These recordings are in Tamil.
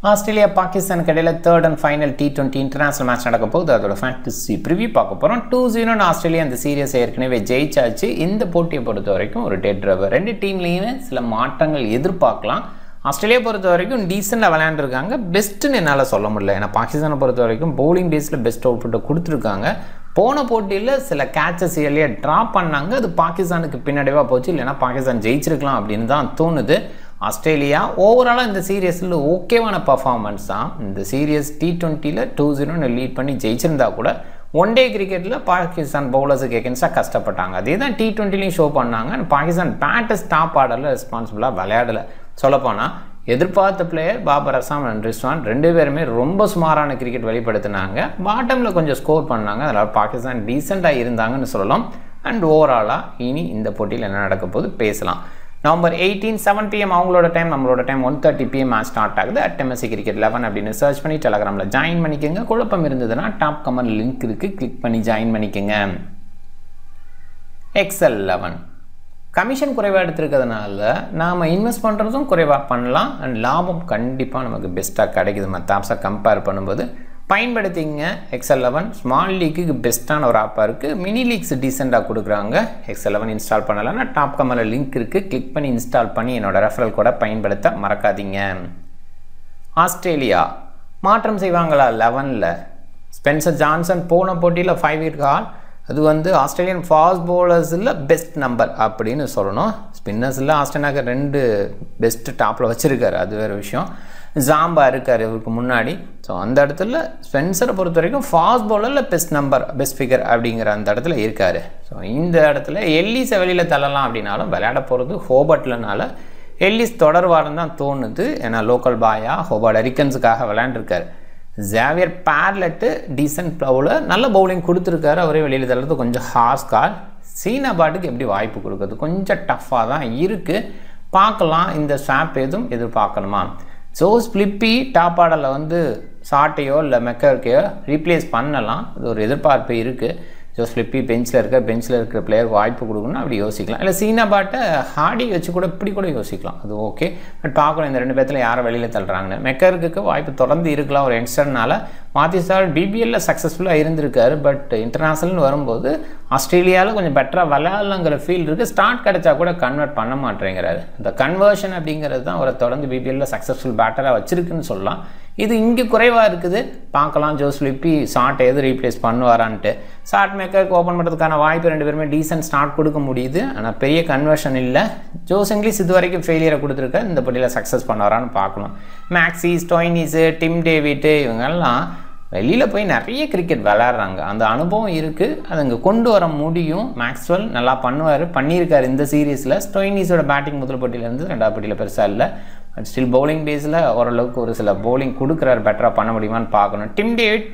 ஆஸ்திரேலியா பாகிஸ்தான் கடையில் third and final T20 international match நடக்க போகுது. அதோட ஃபேண்டசி ப்ரிவியூ பார்க்க போகிறோம். 2-0 ஆஸ்திரேலியா அந்த சீரியஸ் ஏற்கனவே ஜெயிச்சாச்சு. இந்த போட்டியை பொறுத்த வரைக்கும் ஒரு டெட் ரவர். ரெண்டு டீம்லேயுமே சில மாற்றங்கள் எதிர்பார்க்கலாம். ஆஸ்திரேலியா பொறுத்த வரைக்கும் டீசெண்டாக விளையாண்டுருக்காங்க. பெஸ்ட்டுன்னு என்னால் சொல்ல முடியல. ஏன்னா பாகிஸ்தானை பொறுத்த வரைக்கும் பவுலிங் பேஸில் பெஸ்ட் அவுட்புட்டை கொடுத்துருக்காங்க. போன போட்டியில் சில கேட்சஸ் எல்லையே ட்ராப் பண்ணாங்க. அது பாகிஸ்தானுக்கு பின்னாடிவாக போச்சு. இல்லைனா பாகிஸ்தான் ஜெயிச்சிருக்கலாம் அப்படின்னு தான் தோணுது. ஆஸ்திரேலியா ஓவராலாக இந்த சீரியஸில் ஓகேவான பர்ஃபார்மன்ஸ் தான். இந்த சீரியஸ் T20யில் 2-0 லீட் பண்ணி ஜெயிச்சிருந்தா கூட ஒன் டே கிரிக்கெட்டில் பாகிஸ்தான் பவுலர்ஸுக்கு எகென்ஸ்டாக கஷ்டப்பட்டாங்க. அதே தான் T20லையும் ஷோ பண்ணாங்க. பாகிஸ்தான் பேட்டர்ஸ் டாப் ஆர்டரில் ரெஸ்பான்சிபிளாக விளையாடலை. சொல்லப்போனால் எதிர்பார்த்த பிளேயர் பாபர் அசாம் அண்ட் ரிஸ்வான் ரெண்டு பேருமே ரொம்ப சுமாரான கிரிக்கெட் வெளிப்படுத்தினாங்க. பாட்டமில் கொஞ்சம் ஸ்கோர் பண்ணாங்க. அதனால் பாகிஸ்தான் டீசெண்டாக இருந்தாங்கன்னு சொல்லலாம். அண்ட் ஓவராலாக இனி இந்த போட்டியில் என்ன நடக்க போது பேசலாம். நவம்பர் 18 7 PM அவங்களோட டைம், நம்மளோட டைம் 1:30 PM மேட்ச் ஸ்டார்ட் ஆகுது. MSC Cricket 11 அப்படின்னு சர்ச் பண்ணி டெலகிராமில் ஜாயின் பண்ணிக்கோங்க. குழப்பம் இருந்ததுன்னா டாப் கமெண்ட் லிங்க் இருக்குது, கிளிக் பண்ணி ஜாயின் பண்ணிக்கோங்க. XL11 கமிஷன் குறைவாக எடுத்துருக்கிறதுனால நாம் இன்வெஸ்ட் பண்ணுறதும் குறைவாக பண்ணலாம். அண்ட் லாபம் கண்டிப்பாக நமக்கு பெஸ்ட்டாக கிடைக்குது. மற்ற ஆப்ஸை கம்பேர் பண்ணும்போது பயன்படுத்திங்க. XL11 ஸ்மால் லீக்குக்கு பெஸ்ட்டான ஒரு ஆப்பாக இருக்குது. மினி லீக்ஸ் டீசெண்டாக கொடுக்குறாங்க. XL11 இன்ஸ்டால் பண்ணலான்னா டாப் கமெண்டில் லிங்க் இருக்குது, கிளிக் பண்ணி இன்ஸ்டால் பண்ணி என்னோட ரெஃபரல் கூட பயன்படுத்த மறக்காதீங்க. ஆஸ்திரேலியா மாற்றம் செய்வாங்களா 11ல்? ஸ்பென்சர் ஜான்சன் போன போட்டியில் 5 wicket ஹால். அது ஆஸ்திரேலியன் ஃபாஸ்ட் பவுலர்ஸில் பெஸ்ட் நம்பர் அப்படின்னு சொல்லணும். ஸ்பின்னர்ஸில் ஆஸ்திரேலியாவுக்கு 2 பெஸ்ட்டு டாப்பில் வச்சுருக்காரு, அது வேறு விஷயம். ஜாம்பா இருக்கார் இவருக்கு முன்னாடி. ஸோ அந்த இடத்துல ஸ்பென்சரை பொறுத்த வரைக்கும் ஃபாஸ்ட் பவுலரில் பெஸ்ட் நம்பர், பெஸ்ட் ஃபிகர் அப்படிங்கிற அந்த இடத்துல இருக்கார். ஸோ இந்த இடத்துல எல்லிஸை வெளியில் தள்ளலாம் அப்படின்னாலும் விளையாட போகிறது ஹோபர்ட்லனால எல்லிஸ் தொடர்வாருன்னு தான் தோணுது. ஏன்னா லோக்கல் பாயா ஹோபர்ட் ஹரிக்கன்ஸுக்காக விளையாண்டுருக்காரு. ஜேவியர் பேர்லெட்டு டீசென்ட் பவுலர், நல்ல பவுலிங் கொடுத்துருக்காரு. அவரே வெளியில் தள்ளுறது கொஞ்சம் ஹார்ஸ் கால். சீனா பாட்டுக்கு எப்படி வாய்ப்பு கொடுக்குறது கொஞ்சம் டஃப்பாக தான் இருக்குது. பார்க்கலாம். இந்த ஸ்வாப் எதுவும் எதிர்பார்க்கணுமா? ஜோஸ் ஃபிலிப்பி டாப் ஆர்டரில் ஷாட்டையோ இல்லை மெக்கர்க்கையோ ரீப்ளேஸ் பண்ணலாம். அது ஒரு எதிர்பார்ப்பு இருக்குது. ஜோஸ் ஃபிலிப்பி பெஞ்சில் இருக்கிற பிளேயருக்கு வாய்ப்பு கொடுக்கணும் அப்படி யோசிக்கலாம். இல்லை சீனா பாட்டை ஹார்டி வச்சு கூட இப்படி கூட யோசிக்கலாம். அது ஓகே. பட் பார்க்கணும் இந்த 2 பேர்த்தில் யாரை வெளியில் தள்ளுறாங்கன்னு. மெக்கருக்கு வாய்ப்பு தொடர்ந்து இருக்கலாம் ஒரு யங்ஸ்டர்னால. மாத்திசால் BBLல சக்ஸஸ்ஃபுல்லாக இருந்திருக்காரு. பட் இன்டர்நேஷ்னல்னு வரும்போது ஆஸ்திரேலியாவில் கொஞ்சம் பெட்டராக விளையாடலாங்கிற ஃபீல் இருக்குது. ஸ்டார்ட் கிடச்சா கூட கன்வெர்ட் பண்ண மாட்டேங்கிறாரு. இந்த கன்வர்ஷன் அப்படிங்கிறது தான் அவரை தொடர்ந்து BBLல சக்ஸஸ்ஃபுல் பேட்டராக வச்சுருக்குன்னு சொல்லலாம். இது இங்கே குறைவாக இருக்குது. பார்க்கலாம் ஜோஸ் ஃபிலிப்பி ஷார்ட்டை எது ரீப்ளேஸ் பண்ணுவாரான்ட்டு. ஷார்ட் மேக்கருக்கு ஓப்பன் பண்ணுறதுக்கான வாய்ப்பு 2 பேருமே டீசென்ட் ஸ்டார்ட் கொடுக்க முடியுது. ஆனால் பெரிய கன்வர்ஷன் இல்லை. ஜோஸ் இங்கிலீஷ் இது வரைக்கும் ஃபெயிலியரை கொடுத்துருக்காரு. இந்த போட்டியில் சக்ஸஸ் பண்ணுவாரான்னு பார்க்கணும். மேக்ஸி, ஸ்டோய்னிஸு, டிம் டேவிட்டு இவங்கெல்லாம் வெளியில் போய் நிறைய கிரிக்கெட் விளையாடுறாங்க. அந்த அனுபவம் இருக்குது. அதை இங்கே கொண்டு வர முடியும். மேக்ஸ்வெல் நல்லா பண்ணியிருக்காரு இந்த சீரீஸில். ஸ்டோய்னிஸோட பேட்டிங் முதல் போட்டியிலேருந்து 2வது போட்டியில் பெருசாக இல்லை. பட் ஸ்டில் பவுலிங் பேஸில் ஓரளவுக்கு ஒரு சில பவுலிங் கொடுக்குறாரு. பெட்டராக பண்ண முடியுமான்னு பார்க்கணும். டிம் டேவிட்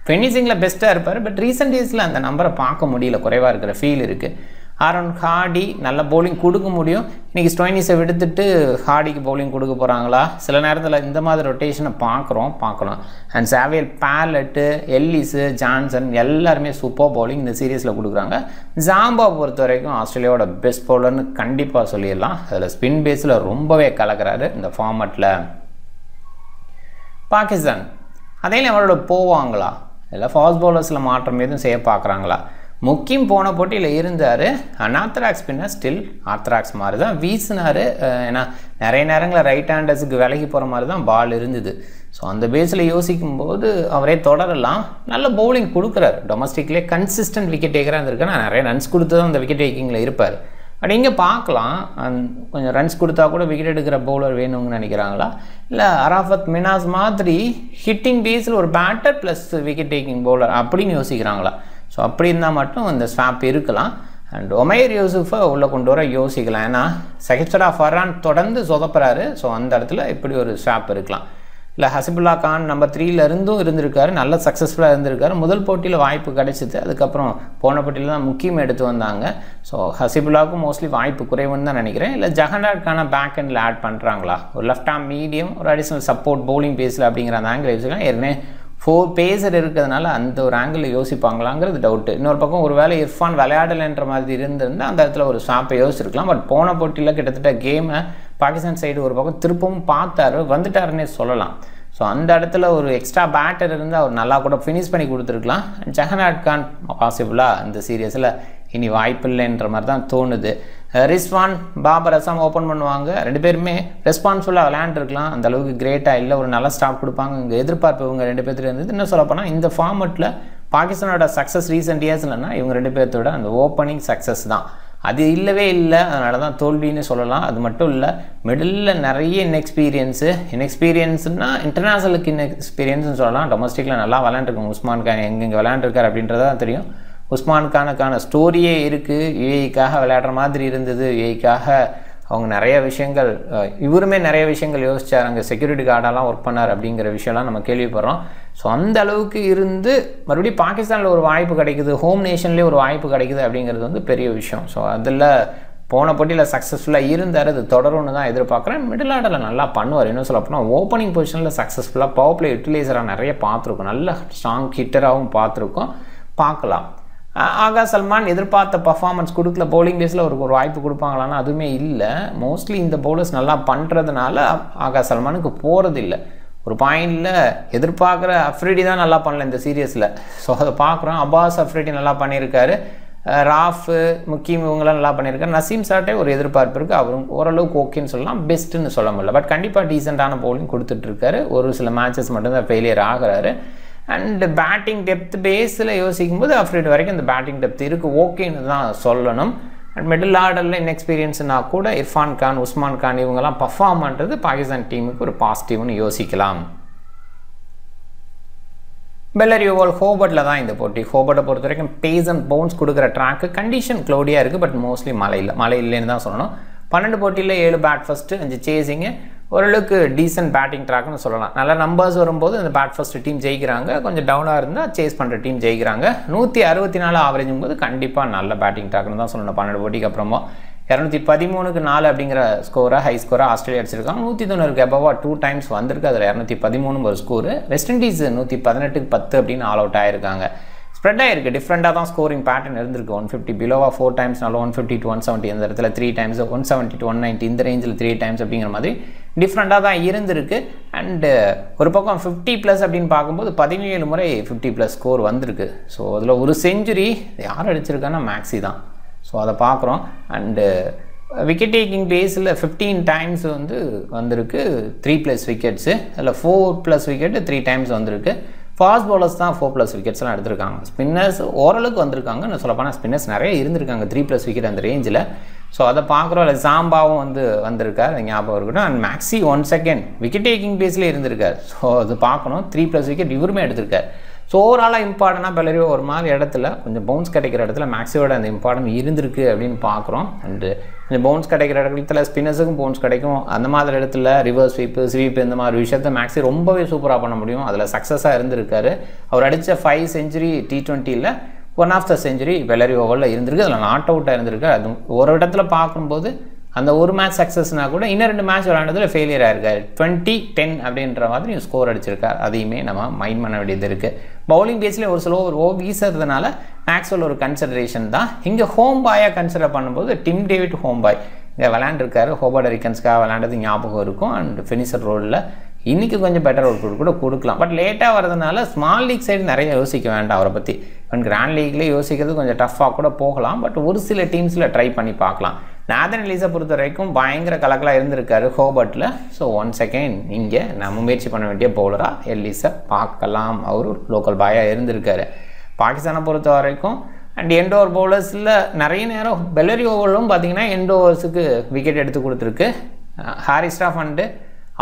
ஃபினிஷிங்கில் பெஸ்ட்டாக இருப்பார். பட் ரீசெண்ட் டேஸில் அந்த நம்பரை பார்க்க முடியல. குறைவாக இருக்கிற ஃபீல் இருக்குது. ஆரன் ஹார்டி நல்ல பவுலிங் கொடுக்க முடியும். இன்றைக்கி ஸ்டோய்னிஸை விடுத்துட்டு ஹார்டிக்கு பவுலிங் கொடுக்க போகிறாங்களா? சில நேரத்தில் இந்த மாதிரி ரொட்டேஷனை பார்க்கலாம். அண்ட் ஜேவியர் பேர்லெட்டு, எல்லிஸு, ஜான்சன் எல்லாருமே சூப்பர் பவுலிங் இந்த சீரீஸில் கொடுக்குறாங்க. ஜாம்பா பொறுத்த வரைக்கும் ஆஸ்திரேலியாவோட பெஸ்ட் பவுலர்னு கண்டிப்பாக சொல்லிடலாம். அதில் ஸ்பின் பேஸில் ரொம்பவே கலக்கிறாரு இந்த ஃபார்மேட்டில். பாகிஸ்தான் அதே அவரோட போவாங்களா? இல்லை ஃபாஸ்ட் பவுலர்ஸில் மாற்றம் எதுவும் செய்ய பார்க்குறாங்களா? முக்கியம் போன போட்டியில் இருந்தார். அன்ஆர்த்தடாக்ஸ் ஸ்பின்னர் ஸ்டில் ஆர்த்தடாக்ஸ் மாதிரி தான் வீசினார். ஏன்னா நிறைய நேரங்களில் ரைட் ஹேண்டர்ஸுக்கு விலகி போகிற மாதிரி தான் பால் இருந்தது. ஸோ அந்த பேஸில் யோசிக்கும்போது அவரே தொடரலாம். நல்ல பவுலிங் கொடுக்குறாரு. டொமஸ்டிக்லேயே கன்சிஸ்டன்ட் விக்கெட் டேக்கராக இருந்திருக்கேன். நான் நிறைய ரன்ஸ் கொடுத்து தான் அந்த விக்கெட் டேக்கிங்கில் இருப்பார். பட் இங்கே பார்க்கலாம். கொஞ்சம் ரன்ஸ் கொடுத்தா கூட விக்கெட் எடுக்கிற பவுலர் வேணும்னு நினைக்கிறாங்களா? இல்லை அராஃபத் மினாஸ் மாதிரி ஹிட்டிங் பேஸில் ஒரு batter plus wicket taking bowler அப்படின்னு யோசிக்கிறாங்களா? ஸோ அப்படி இருந்தால் மட்டும் இந்த ஸ்வாப் இருக்கலாம். அண்ட் ஒமைர் யூசுஃபை உள்ளே கொண்டு வர யோசிக்கலாம். ஏன்னா சஹிப்சரா ஃபர்ரான் தொடர்ந்து சொதப்புறாரு. ஸோ அந்த இடத்துல இப்படி ஒரு ஸ்வாப் இருக்கலாம். இல்லை ஹசிபுல்லா கான் நம்பர் 3ல் இருந்திருக்காரு. நல்ல சக்ஸஸ்ஃபுல்லாக இருந்திருக்காரு. முதல் போட்டியில் வாய்ப்பு கிடைச்சிது. அதுக்கப்புறம் போன போட்டியில் தான் முக்கியம் எடுத்து வந்தாங்க. ஸோ ஹசிபுல்லாவுக்கும் மோஸ்ட்லி வாய்ப்பு குறைவுன்னு தான் நினைக்கிறேன். இல்லை ஜஹனாட் கான பேக் எண்டில் ஆட் பண்ணுறாங்களா? ஒரு லெஃப்ட் ஆர்ம் மீடியம், ஒரு அடிஷ்னல் சப்போர்ட் பவுலிங் பேஸில் அப்படிங்கிற அந்த ஆங்கிள் யோசிக்கலாம். ஏற்கனவே 4 பேசர் இருக்கிறதுனால அந்த ஒரு ஆங்கிளில் யோசிப்பாங்களாங்கிறது டவுட்டு. இன்னொரு பக்கம் ஒரு வேளை இர்ஃபான் விளையாடலைன்ற மாதிரி இருந்திருந்தால் அந்த இடத்துல ஒரு ஸ்வாப்பை யோசிச்சிருக்கலாம். பட் போன போட்டியில் கிட்டத்தட்ட கேமை பாகிஸ்தான் சைடு ஒரு பக்கம் திருப்பவும் பார்த்தாரு, வந்துட்டாருன்னே சொல்லலாம். ஸோ ஸோ அந்த இடத்துல ஒரு எக்ஸ்ட்ரா பேட்டர் இருந்து அவர் நல்லா கூட ஃபினிஷ் பண்ணி கொடுத்துருக்கலாம். ஜஹனாட் கான் பாசிபிளாக இந்த சீரியஸில் இனி வாய்ப்பு இல்லைன்ற மாதிரி தான் தோணுது. ரிஸ்வான் பாபர் அசாம் ஓப்பன் பண்ணுவாங்க. 2 பேருமே ரெஸ்பான்சிபிளாக விளையாண்டுருக்கலாம். அந்தளவுக்கு கிரேட்டாக இல்லை, ஒரு நல்ல ஸ்டாப் கொடுப்பாங்க. இங்கே எதிர்பார்ப்பு இவங்க 2 பேர்த்துல இருந்தது. இன்னும் சொல்லப்போனால் இந்த ஃபார்மெட்டில் பாகிஸ்தானோட சக்ஸஸ் ரீசெண்ட் இயர்ஸ் இல்லைன்னா இவங்க 2 பேர்த்தோட அந்த ஓப்பனிங் சக்ஸஸ் தான். அது இல்லவே இல்லை, அதனால தான் தோல்வின்னு சொல்லலாம். அது மட்டும் இல்லை, மிடில் நிறைய இன்எக்ஸ்பீரியன்ஸ்னால் இன்டர்நேஷ்னலுக்கு இன்எக்ஸ்பீரியன்ஸ்னு சொல்லலாம். டொமஸ்டிக்கில் நல்லா விளையாண்டுருக்காங்க. உஸ்மான் கான் எங்கெங்கே விளையாண்டுருக்கார் அப்படின்றது தான் தெரியும். உஸ்மான் கானுக்கான ஸ்டோரியே இருக்குது. யுஏஇக்காக விளையாடுற மாதிரி இருந்தது. யுஏஇக்காக அவங்க நிறைய விஷயங்கள், இவருமே நிறைய விஷயங்கள் யோசிச்சார். அங்கே செக்யூரிட்டி கார்டெல்லாம் ஒர்க் பண்ணார் அப்படிங்கிற விஷயம்லாம் நம்ம கேள்விப்படுறோம். ஸோ அந்த அளவுக்கு இருந்து மறுபடியும் பாகிஸ்தானில் ஒரு வாய்ப்பு கிடைக்குது, ஹோம் நேஷன்லேயே ஒரு வாய்ப்பு கிடைக்குது அப்படிங்கிறது வந்து பெரிய விஷயம். ஸோ அதில் போன போட்டியில் சக்ஸஸ்ஃபுல்லாக இருந்தார். அது தொடரும்னு தான் எதிர்பார்க்குறேன். மிடில் ஆர்டரில் நல்லா பண்ணுவார். இன்னும் சொல்ல போனால் ஓப்பனிங் பொசிஷனில் சக்ஸஸ்ஃபுல்லாக பவர் பிளே யூட்டிலைசராக நிறைய பார்த்துருக்கோம். நல்ல ஸ்ட்ராங் ஹிட்டராகவும் பார்த்துருக்கோம். பார்க்கலாம். ஆகா சல்மான் எதிர்பார்த்த பர்ஃபார்மன்ஸ் கொடுக்கல. பவுலிங் பேஸில் ஒரு வாய்ப்பு கொடுப்பாங்களான்னா அதுவுமே இல்லை. மோஸ்ட்லி இந்த பவுலர்ஸ் நல்லா பண்ணுறதுனால ஆகா சல்மானுக்கு போகிறதில்லை. ஒரு பாயிண்டில் எதிர்பார்க்குற அஃப்ரிடி தான் நல்லா பண்ணல இந்த சீரியஸில். ஸோ அதை பார்க்குறோம். அப்பாஸ் அஃப்ரிடி நல்லா பண்ணியிருக்காரு. ராஃபு முக்கியம் இவங்களாம் நல்லா பண்ணியிருக்காரு. நசீம் சாட்டே ஒரு எதிர்பார்ப்பு இருக்குது. அவரும் ஓரளவுக்கு ஓகேன்னு சொல்லலாம், பெஸ்ட்டுன்னு சொல்ல முடியல. பட் கண்டிப்பாக டீசெண்டான பவுலிங் கொடுத்துட்ருக்காரு. ஒரு சில மேட்சஸ் மட்டும்தான் ஃபெயிலியர் ஆகிறாரு. அண்ட் பேட்டிங் டெப்த் பேஸில் யோசிக்கும்போது அஃப்ரிடி வரைக்கும் இந்த பேட்டிங் டெப்த் இருக்குது, ஓகேன்னு தான் சொல்லணும். அண்ட் மிடில் ஆர்டரில் இன்எக்ஸ்பீரியன்ஸ்னா கூட இர்ஃபான் கான், உஸ்மான் கான் இவங்கெல்லாம் பர்ஃபார்ம் பண்ணுறது பாகிஸ்தான் டீமுக்கு ஒரு பாசிட்டிவ்னு யோசிக்கலாம். பெல்லரி ஓவல் ஹோபர்ட்டில் தான் இந்த போட்டி. ஹோபர்ட்டை பொறுத்த வரைக்கும் பேஸ் அண்ட் பவுன்ஸ் கொடுக்குற ட்ராக்கு கண்டிஷன் க்ளௌடியாக இருக்குது. பட் மோஸ்ட்லி மழை இல்லைன்னு தான் சொல்லணும். 12 போட்டியில் 7 பேட் ஃபஸ்ட்டு, 5 சேசிங்கு, ஓரளவுக்கு டீசென்ட் பேட்டிங் ட்ராக்னு சொல்லலாம். நல்ல நம்பர்ஸ் வரும்போது அந்த பேட் ஃபஸ்ட்டு டீம் ஜெயிக்கிறாங்க. கொஞ்சம் டவுனாக இருந்தால் சேஸ் பண்ணுற டீம் ஜெயிக்கிறாங்க. 164 ஆவரேஜும் போது கண்டிப்பாக நல்ல பேட்டிங் ட்ராக்னு தான் சொல்லணும். 12 போட்டிக்கு அப்புறமா 213க்கு 4 அப்படிங்கிற ஸ்கோராக ஹை ஸ்கோராக ஆஸ்திரேலியா அடிச்சிருக்காங்க. 190க்கு அபவாக 2 டைம்ஸ் வந்திருக்கு. அதில் 213 ஒரு ஸ்கோரு. வெஸ்ட் இண்டீஸ் 118க்கு 10 அப்படின்னு ஆல் அவுட் ஆகிருக்காங்க. ஸ்ப்ரெட் ஆகிருக்கு. டிஃப்ரெண்ட்டாக தான் ஸ்கோரிங் பேட்டர்ன் இருந்திருக்கு. 150 பிலோவாக 4 டைம்ஸ்னாலும் 150 to 170 அந்த இடத்துல 3 டைம்ஸ், 170 to 190 இந்த ரேஞ்சில் 3 டைம்ஸ் அப்படிங்கிற மாதிரி டிஃப்ரெண்ட்டாக தான் இருந்திருக்கு. அண்டு ஒரு பக்கம் 50+ அப்படின்னு பார்க்கும்போது 17 முறை 50+ ஸ்கோர் வந்திருக்கு. ஸோ அதில் ஒரு செஞ்சுரி யார் அடிச்சிருக்காங்கன்னா மேக்ஸி தான். ஸோ அதை பார்க்குறோம். அண்டு விக்கெட் டேக்கிங் பேஸில் 15 டைம்ஸ் வந்திருக்கு 3+ விக்கெட்ஸு. அதில் 4+ விக்கெட்டு 3 டைம்ஸ் வந்திருக்கு. ஃபாஸ்ட் பவுலர்ஸ் தான் 4+ விக்கெட்ஸ்லாம் எடுத்திருக்காங்க. ஸ்பின்னர்ஸ் ஓரளவுக்கு வந்திருக்காங்க. நான் சொல்லப்போனால் ஸ்பின்னர்ஸ் நிறைய இருந்திருக்காங்க 3+ விக்கெட் அந்த ரேஞ்சில். ஸோ அதை பார்க்குறோம். இல்லை ஜாம்பாவும் வந்திருக்கார், ஞாபகம் இருக்கட்டும். And Maxi 1 second wicket taking பேஸ்லேயே இருந்திருக்கார். ஸோ அது பார்க்கணும். 3+ விக்கெட் இவருமே எடுத்திருக்கார். ஸோ ஓவராலாக இம்பார்ட்டனாக பெல்லரியோ ஒரு மாதிரி இடத்துல கொஞ்சம் பவுன்ஸ் கிடைக்கிற இடத்துல மேக்ஸியோட அந்த இம்பார்ட்டன்ட் இருந்திருக்கு அப்படின்னு பார்க்குறோம். அண்டு கொஞ்சம் பவுன்ஸ் கிடைக்கிற இடத்துல ஸ்பின்னர்ஸுக்கும் பவுன்ஸ் கிடைக்கும். அந்த மாதிரி இடத்துல ரிவர்ஸ் ஸ்வீப் இந்த மாதிரி விஷயத்தை மேக்ஸி ரொம்பவே சூப்பராக பண்ண முடியும். அதில் சக்ஸஸாக இருந்திருக்காரு. அவர் அடித்த 5 செஞ்சுரி T20யில் 1 ஆஃப் த செஞ்சுரி பெல்லரியோ ஓவரில் இருந்திருக்கு. அதில் நாட் அவுட்டாக இருந்திருக்கு. அது ஒரு இடத்துல பார்க்கும்போது அந்த ஒரு மேட்ச் சக்ஸஸ்னா கூட இன்னும் 2 மேட்ச் விளையாண்டதில் ஃபெயிலியர் ஆயிருக்காரு. 20-10 அப்படின்ற மாதிரி ஸ்கோர் அடிச்சிருக்கார். அதையுமே நம்ம மைண்ட் பண்ண வேண்டியது இருக்குது. பவுலிங் பேஸில் ஒரு சில ஓவர் வீசுறதுனால மேக்ஸ்வெல் ஒரு கன்சிடரேஷன் தான். இங்கே ஹோம் பாயாக கன்சிடர் பண்ணும்போது டிம் டேவிட் ஹோம் பாய் இங்கே விளையாண்டுருக்காரு. ஹோபர்ட் ஹரிக்கன்ஸ்க்காக விளையாண்டது ஞாபகம் இருக்கும். அண்ட் ஃபினிஷர் ரோலில் இன்றைக்கி கொஞ்சம் பெட்டர் அவுட்புட் கூட கொடுக்கலாம். பட் லேட்டாக வரதுனால ஸ்மால் லீக் சைடு நிறைய யோசிக்க வேண்டாம் அவரை பற்றி. அண்ட் கிராண்ட் லீக்லேயே யோசிக்கிறது கொஞ்சம் டஃப்பாக கூட போகலாம். பட் ஒரு சில டீம்ஸில் ட்ரை பண்ணி பார்க்கலாம். நாதன் எலிஸை பொறுத்த வரைக்கும் பயங்கர கலக்கலாக இருந்திருக்காரு ஹோபர்ட்டில். ஸோ 1 செகண்ட் இங்கே நம்ம முயற்சி பண்ண வேண்டிய பவுலராக எலிஸை பார்க்கலாம். அவர் லோக்கல் பாயாக இருந்திருக்காரு. பாகிஸ்தானை பொறுத்த வரைக்கும் அண்ட் எண்ட் ஓவர் பவுலர்ஸில் நிறைய நேரம் பெல்லரி ஓவரும் பார்த்தீங்கன்னா எண்ட் ஓவர்ஸுக்கு விக்கெட் எடுத்து கொடுத்துருக்கு. ஹாரிஸ் ஸ்டாஃப் அண்டு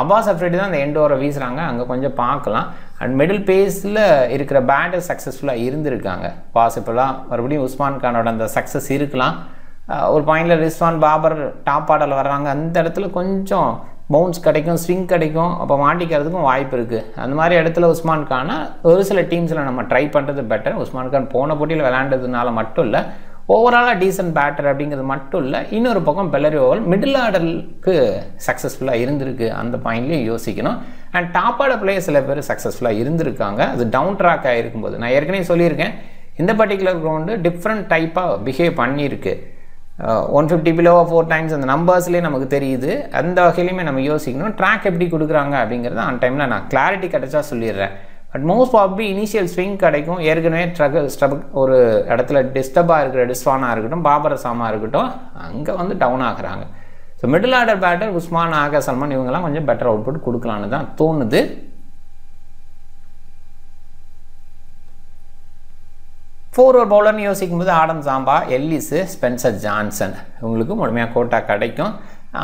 அப்பாஸ் அஃப்ரிடி தான் அந்த எண்ட் ஓவரை வீசுகிறாங்க. அங்கே கொஞ்சம் பார்க்கலாம். அண்ட் மிடில் பேஸில் இருக்கிற பேட்டர் சக்ஸஸ்ஃபுல்லாக இருந்திருக்காங்க. பாசிபிளாக மறுபடியும் உஸ்மான் கானோட அந்த சக்ஸஸ் இருக்கலாம். ஒரு பாயிண்டில் ரிஸ்வான் பாபர் டாப் ஆர்டரில் வர்றாங்க. அந்த இடத்துல கொஞ்சம் பவுன்ஸ் கிடைக்கும், ஸ்விங் கிடைக்கும், அப்போ மாட்டிக்கிறதுக்கும் வாய்ப்பு இருக்குது. அந்த மாதிரி இடத்துல உஸ்மான் கானை ஒரு சில டீம்ஸில் நம்ம ட்ரை பண்ணுறது பெட்டர். உஸ்மான் கான் போன போட்டியில் விளையாண்டதுனால மட்டும் இல்லை, ஓவராலாக டீசென்ட் பேட்டர் அப்படிங்கிறது மட்டும் இல்லை, இன்னொரு பக்கம் பெல்லரி ஓவல் மிடில் ஆர்டருக்கு சக்ஸஸ்ஃபுல்லாக இருந்திருக்கு. அந்த பாயிண்ட்லேயும் யோசிக்கணும். அண்ட் டாப் ஆர்டர் பிளேயர் சில பேர் சக்ஸஸ்ஃபுல்லாக இருந்திருக்காங்க. அது டவுன் ட்ராக் ஆகிருக்கும்போது நான் ஏற்கனவே சொல்லியிருக்கேன், இந்த பர்டிகுலர் கிரவுண்டு டிஃப்ரெண்ட் டைப்பாக பிஹேவ் பண்ணியிருக்கு. 150 below 4 times அந்த நம்பர்ஸ்லேயே நமக்கு தெரியுது. அந்த வகையிலையுமே நம்ம யோசிக்கணும். ட்ராக் எப்படி கொடுக்குறாங்க அப்படிங்கிறது ஆன் டைமில் நான் கிளாரிட்டி கிடச்சா சொல்லிடுறேன். But most probably initial swing கிடைக்கும். ஏற்கனவே ஒரு இடத்துல டிஸ்டர்பாக இருக்கிற டிஸ்வானாக இருக்கட்டும், பாபர் அசாமாக இருக்கட்டும், அங்கே வந்து டவுன் ஆகுறாங்க. So middle order batter Usman, Agha, Salman இவங்கெல்லாம் கொஞ்சம் பெட்டர் அவுட்புட் கொடுக்கலான்னு தான் தோணுது. ஃபோர்வர் பவுலர்னு யோசிக்கும்போது Adam Samba, Ellis, Spencer Johnson இவங்களுக்கு முழுமையாக கோட்டா கிடைக்கும்.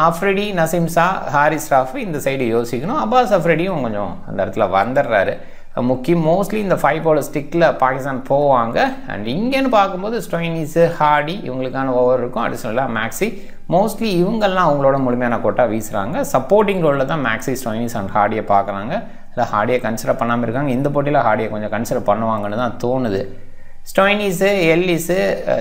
அஃப்ரிடி, நசீம் ஷா, ஹாரிஸ் ராஃப் இந்த சைடு யோசிக்கணும். அப்பாஸ் அஃப்ரிடியும் கொஞ்சம் அந்த இடத்துல வந்துடுறாரு. மோஸ்ட்லி இந்த 5 பவுலர் ஸ்டிக்கில் பாகிஸ்தான் போவாங்க. அண்ட் இங்கேன்னு பார்க்கும்போது ஸ்டோயினிஸு, ஹார்டி இவங்களுக்கான ஓவர் இருக்கும். அடிஷனலாக மேக்ஸி, மோஸ்ட்லி இவங்கெல்லாம் அவங்களோட முழுமையான கோட்டா வீசுகிறாங்க. சப்போர்ட்டிங் ரோலில் தான் மேக்ஸி, ஸ்டோயினிஸ் அண்ட் ஹார்டியை பார்க்குறாங்க. இல்லை ஹார்டியை கன்சிடர் பண்ணாமல் இருக்காங்க. இந்த போட்டியில் ஹார்டியை கொஞ்சம் கன்சிடர் பண்ணுவாங்கன்னு தான் தோணுது. ஸ்டோயினிஸு, எல்லிஸு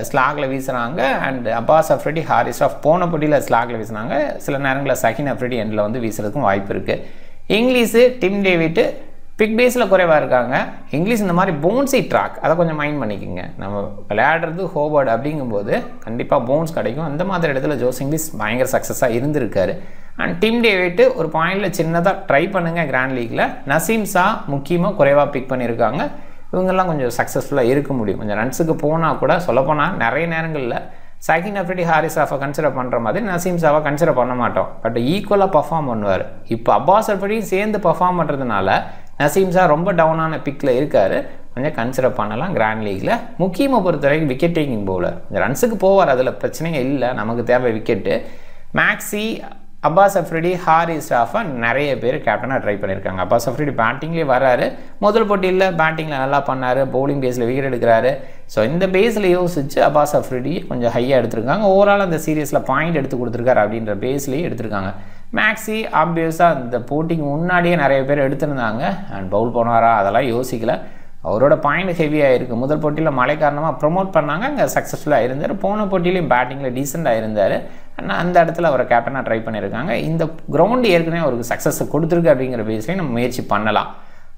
ஸ்லாகில் வீசுகிறாங்க. அண்ட் அப்பாஸ் அஃப்ரிடி, ஹாரிஸ் ராஃப் போன போட்டியில் ஸ்லாகில் வீசுனாங்க. சில நேரங்களில் சஹின் அஃப்ரிடி எண்டில் வந்து வீசுறதுக்கும் வாய்ப்பு இருக்குது. இங்கிலீஷு, டிம் டேவிட்டு பிக் பேஸில் குறைவாக இருக்காங்க. இங்கிலீஷ் இந்த மாதிரி போன்ஸி ட்ராக் அதை கொஞ்சம் மைண்ட் பண்ணிக்கோங்க. நம்ம விளையாடுறது ஹோவர்டு அப்படிங்கும்போது கண்டிப்பாக போன்ஸ் கிடைக்கும். அந்த மாதிரி இடத்துல ஜோஸ் இங்கிலீஷ் பயங்கர சக்ஸஸாக இருந்திருக்காரு. அண்ட் டிம் டேவிட்டு ஒரு பாயிண்டில் சின்னதாக ட்ரை பண்ணுங்கள் கிராண்ட் லீக்கில். நசீம் ஷா முக்கியமாக குறைவாக பிக் பண்ணியிருக்காங்க. இவங்கெல்லாம் கொஞ்சம் சக்ஸஸ்ஃபுல்லாக இருக்க முடியும். கொஞ்சம் ரன்ஸுக்கு போனால் கூட சொல்லப்போனால் நிறைய நேரங்களில் சஹின் அஃப்ரிடி, ஹாரிஸ் ராஃபை கன்சிடர் பண்ணுற மாதிரி நசீம் ஷாவை கன்சிடர் பண்ண மாட்டோம். பட் ஈக்குவலாக பர்ஃபார்ம் பண்ணுவார். இப்போ அப்பாஸ் அஃப்ரிடியும் சேர்ந்து பர்ஃபார்ம் பண்ணுறதுனால நசீம் ஷா ரொம்ப டவுனான பிக்கில் இருக்கார். கொஞ்சம் கன்சிடர் பண்ணலாம் கிராண்ட் லீக்கில். முக்கியமாக பொறுத்த வரைக்கும் விக்கெட் டேக்கிங் பவுலர். கொஞ்சம் ரன்ஸுக்கு போவார், அதில் பிரச்சனையே இல்லை. நமக்கு தேவை விக்கெட்டு. மேக்ஸி, அப்பாஸ் அஃப்ரிடி, ஹாரிஸ் ராஃபை நிறைய பேர் கேப்டனாக ட்ரை பண்ணியிருக்காங்க. அப்பாஸ் அஃப்ரிடி பேட்டிங்லேயே வராரு. முதல் போட்டியில் பேட்டிங்கில் நல்லா பண்ணார். பவுலிங் பேஸில் விக்கெட் எடுக்கிறாரு. ஸோ இந்த பேஸில் யோசிச்சு அப்பாஸ் அஃப்ரிடி கொஞ்சம் ஹையாக எடுத்திருக்காங்க. ஓவரால் அந்த சீரியஸில் பாயிண்ட் எடுத்து கொடுத்துருக்காரு அப்படின்ற பேஸ்லேயே எடுத்திருக்காங்க. மேக்ஸி ஆப்வியஸாக இந்த போட்டிக்கு முன்னாடியே நிறைய பேர் எடுத்திருந்தாங்க. அண்ட் பவுல் போனாரா அதெல்லாம் யோசிக்கல. அவரோட பாயிண்ட் ஹெவியாக இருக்குது. முதல் போட்டியில் மழை காரணமாக ப்ரொமோட் பண்ணாங்க, அங்கே சக்ஸஸ்ஃபுல்லாக இருந்தார். போன போட்டியிலையும் பேட்டிங்கில் டீசெண்டாக இருந்தார். ஆனால் அந்த இடத்துல அவரை கேப்டனாக ட்ரை பண்ணியிருக்காங்க. இந்த கிரவுண்டு ஏற்கனவே அவருக்கு சக்ஸஸை கொடுத்துருக்கு அப்படிங்கிற பேஸ்லேயும் நம்ம முயற்சி பண்ணலாம்.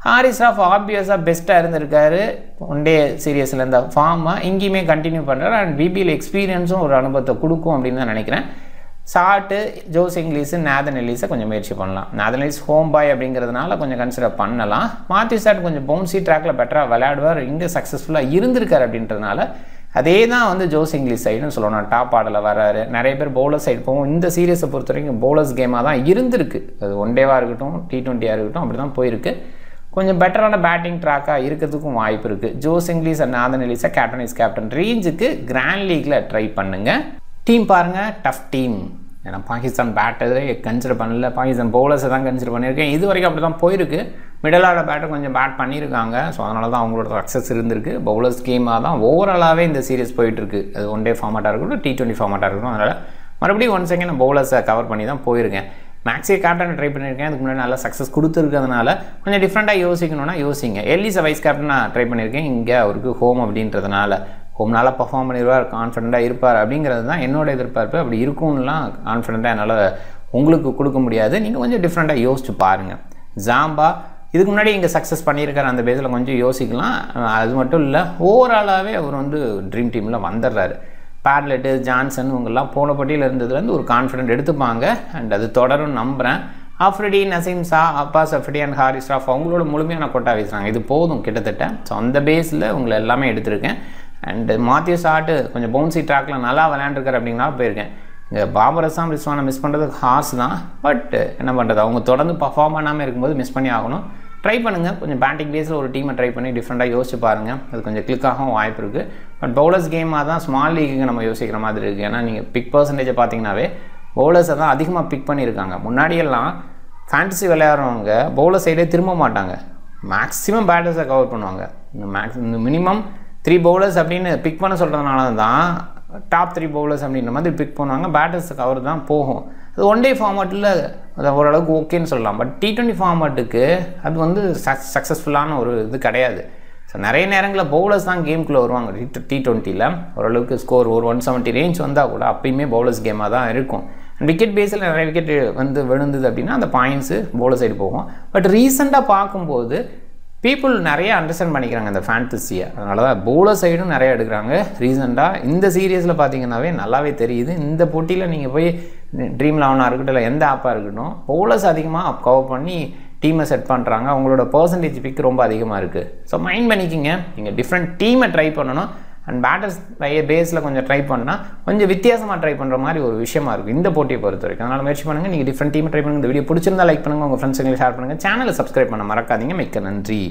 ஹாரிஸ் ராஃப் ஆப்வியஸாக பெஸ்ட்டாக இருந்திருக்காரு. ஒன் டே சீரியஸில் இந்த ஃபார்மை இங்கேயுமே கண்டினியூ பண்ணுறாரு. அண்ட் பிபிஎல் எக்ஸ்பீரியன்ஸும் ஒரு அனுபவத்தை கொடுக்கும் அப்படின்னு தான் நினைக்கிறேன். ஷார்ட்டு, ஜோஸ் இங்கிலீஷு, நேதன் எல்லிஸை கொஞ்சம் முயற்சி பண்ணலாம். நேதன் எல்லிஸ் ஹோம் பாய் அப்படிங்கிறதுனால கொஞ்சம் கன்சிடர் பண்ணலாம். மாத்யூ ஷாட் கொஞ்சம் பவுன்சி ட்ராக்கில் பெட்டராக விளையாடுவார். இங்கே சக்ஸஸ்ஃபுல்லாக இருந்திருக்காரு அப்படின்றதுனால அதே தான் வந்து ஜோஸ் இங்கிலீஷ் சைடுன்னு சொல்லணும். டாப் ஆர்டரில் வராரு. நிறைய பேர் பவுலர் சைடு போவோம். இந்த சீரியஸை பொறுத்த வரைக்கும் பவுலர்ஸ் கேமாக தான் இருந்திருக்கு. அது ஒன் டேவாக இருக்கட்டும், T20 இருக்கட்டும், அப்படி தான் போயிருக்கு. கொஞ்சம் பெட்டரான பேட்டிங் ட்ராக்காக இருக்கிறதுக்கும் வாய்ப்பு இருக்குது. ஜோஸ் இங்கிலீஷ் அண்ட் நேதன் எல்லிஸை கேப்டன் இஸ் கேப்டன் ரேஞ்சுக்கு கிராண்ட் லீக்கில் ட்ரை பண்ணுங்கள். டீம் பாருங்கள், டஃப் டீம். ஏன்னா பாகிஸ்தான் பேட்டரை கன்சிடர் பண்ணல, பாகிஸ்தான் பவுலர்ஸை தான் கன்சிடர் பண்ணியிருக்கேன். இது வரைக்கும் அப்படி தான் போயிருக்கு. மிடில் ஆர்டர் பேட்டர் கொஞ்சம் பேட் பண்ணியிருக்காங்க. ஸோ அதனால தான் அவங்களோட சக்ஸஸ் இருந்திருக்கு. பவுலர்ஸ் கேமாக தான் ஓவராலாகவே இந்த சீரிஸ் போயிட்டுருக்கு. அது ஒன் டே ஃபார்மேட்டாக இருக்கட்டும், T20 ஃபார்மேட்டாக இருக்கட்டும். அதனால் மறுபடியும் ஒன் செகண்ட் நான் பவுலர்ஸை கவர் பண்ணி தான் போயிருக்கேன். மேக்ஸியை கேப்டனை ட்ரை பண்ணியிருக்கேன். அதுக்கு முன்னாடி நல்லா சக்ஸஸ் கொடுத்துருக்கிறதுனால கொஞ்சம் டிஃப்ரெண்ட்டாக யோசிக்கணும்னா யோசிங்க. எல்லிஸை வைஸ் கேப்டனாக ட்ரை பண்ணியிருக்கேன். இங்கே அவருக்கு ஹோம் அப்படின்றதுனால ஹோம் நல்லா பர்ஃபார்ம் பண்ணிடுவார், கான்ஃபிடென்ட்டாக இருப்பார் அப்படிங்கிறது தான் என்னோட எதிர்பார்ப்பு. அப்படி இருக்கும்லாம் கான்ஃபிடென்ட்டாக என்னால் உங்களுக்கு கொடுக்க முடியாது. நீங்கள் கொஞ்சம் டிஃப்ரெண்ட்டாக யோசிச்சு பாருங்கள். ஜாம்பா இதுக்கு முன்னாடி இங்கே சக்ஸஸ் பண்ணியிருக்காரு. அந்த பேஸில் கொஞ்சம் யோசிக்கலாம். அது மட்டும் இல்லை, ஓவராலாகவே அவர் வந்து ட்ரீம் டீமில் வந்துடுறாரு. பேட்லெட்டு, ஜான்சன் இவங்கெல்லாம் போன போட்டியில் இருந்ததுலேருந்து ஒரு கான்ஃபிடென்ட் எடுத்துப்பாங்க. அண்ட் அது தொடரும் நம்புகிறேன். அஃப்ரிடி, நசீம் ஷா, அப்பாஸ் அஃப்ரிடி அண்ட் ஹாரிஸ் ராஃப் அவங்களோட முழுமையான கோட்டா வீசுகிறாங்க. இது போதும் கிட்டத்தட்ட. ஸோ அந்த பேஸில் உங்களை எல்லாமே எடுத்திருக்கேன். அண்டு மாத்யூ ஷாட்டு கொஞ்சம் பவுன்சி ட்ராக்கில் நல்லா விளையாண்டுருக்காரு அப்படின்னா போயிருக்கேன். இங்கே பாபர் அசாம், ரிஸ்வானை மிஸ் பண்ணுறதுக்கு ஹாஸ் தான். பட் என்ன பண்ணுறது, அவங்க தொடர்ந்து பர்ஃபார்ம் பண்ணாமல் இருக்கும்போது மிஸ் பண்ணி ஆகணும். ட்ரை பண்ணுங்கள். கொஞ்சம் பேட்டிங் பேஸில் ஒரு டீமை ட்ரை பண்ணி டிஃப்ரெண்ட்டாக யோசிச்சு பாருங்கள். அது கொஞ்சம் கிளிக் ஆகவும் வாய்ப்பு இருக்குது. பட் பவுலர்ஸ் கேமாக தான் ஸ்மால் லீக்குக்கு நம்ம யோசிக்கிற மாதிரி இருக்குது. ஏன்னா நீங்கள் பிக் பர்சன்டேஜை பார்த்தீங்கன்னாவே பவுலர்ஸை தான் அதிகமாக பிக் பண்ணியிருக்காங்க. முன்னாடியெல்லாம் ஃபேண்டசி விளையாடுறவங்க பவுலர் சைடே திரும்ப மாட்டாங்க. மேக்ஸிமம் பேட்டர்ஸை கவர் பண்ணுவாங்க. இந்த மினிமம் 3 பவுலர்ஸ் அப்படின்னு பிக் பண்ண சொல்கிறதுனால தான் டாப் 3 பவுலர்ஸ் அப்படின்ற மாதிரி பிக் பண்ணுவாங்க. பேட்டர்ஸுக்கு அவர் தான் போகும். அது ஒன் டே ஃபார்மேட்டில் அது ஓரளவுக்கு ஓகேன்னு சொல்லலாம். பட் T20 ஃபார்மேட்டுக்கு அது வந்து சக்ஸஸ்ஃபுல்லான ஒரு இது கிடையாது. ஸோ நிறைய நேரங்களில் பவுலர்ஸ் தான் கேமுக்குள்ளே வருவாங்க. T20ல் ஓரளவுக்கு ஸ்கோர் ஒரு 170 ரேஞ்ச் வந்தால் கூட அப்பயுமே பவுலர்ஸ் கேமாக தான் இருக்கும். விக்கெட் பேஸில் நிறைய விக்கெட் வந்து விழுந்தது அப்படின்னா அந்த பாயிண்ட்ஸு பவுலர் சைடு போகும். பட் ரீசெண்டாக பார்க்கும்போது பீப்புள் நிறைய அண்டர்ஸ்டாண்ட் பண்ணிக்கிறாங்க இந்த ஃபேண்டசியை. அதனால தான் பவுலர் சைடும் நிறைய எடுக்கிறாங்க. ரீசெண்டாக இந்த சீரியஸில் பார்த்தீங்கன்னாவே நல்லாவே தெரியுது. இந்த போட்டியில் நீங்கள் போய் ட்ரீம் 11 இருக்கட்டும் இல்லை எந்த ஆப்பாக இருக்கட்டும், பவுலர்ஸ் அதிகமாக கவர் பண்ணி டீமை செட் பண்ணுறாங்க. அவங்களோட பர்சன்டேஜ் பிக் ரொம்ப அதிகமாக இருக்குது. ஸோ மைண்ட் பண்ணிக்கிங்க, நீங்கள் டிஃப்ரெண்ட் டீமை ட்ரை பண்ணணும். அண்ட் பேட்டர்ஸ் பேஸில் கொஞ்சம் ட்ரை பண்ணால் கொஞ்சம் வித்தியாசமாக ட்ரை பண்ணுற மாதிரி ஒரு விஷயமா இருக்கும் இந்த போட்டியை பொறுத்த வரைக்கும். அதனால் முயற்சி பண்ணுங்கள். நீங்கள் டிஃப்ரெண்ட் டீமை ட்ரை பண்ணுங்கள். இந்த வீடியோ பிடிச்சிருந்தா லைக் பண்ணுங்கள், உங்கள் ஃப்ரெண்ட்ஸுங்களுக்கு ஷேர் பண்ணுங்கள். சேனலை சப்ஸ்கிரைப் பண்ண மறக்காதீங்க. மிக்க நன்றி.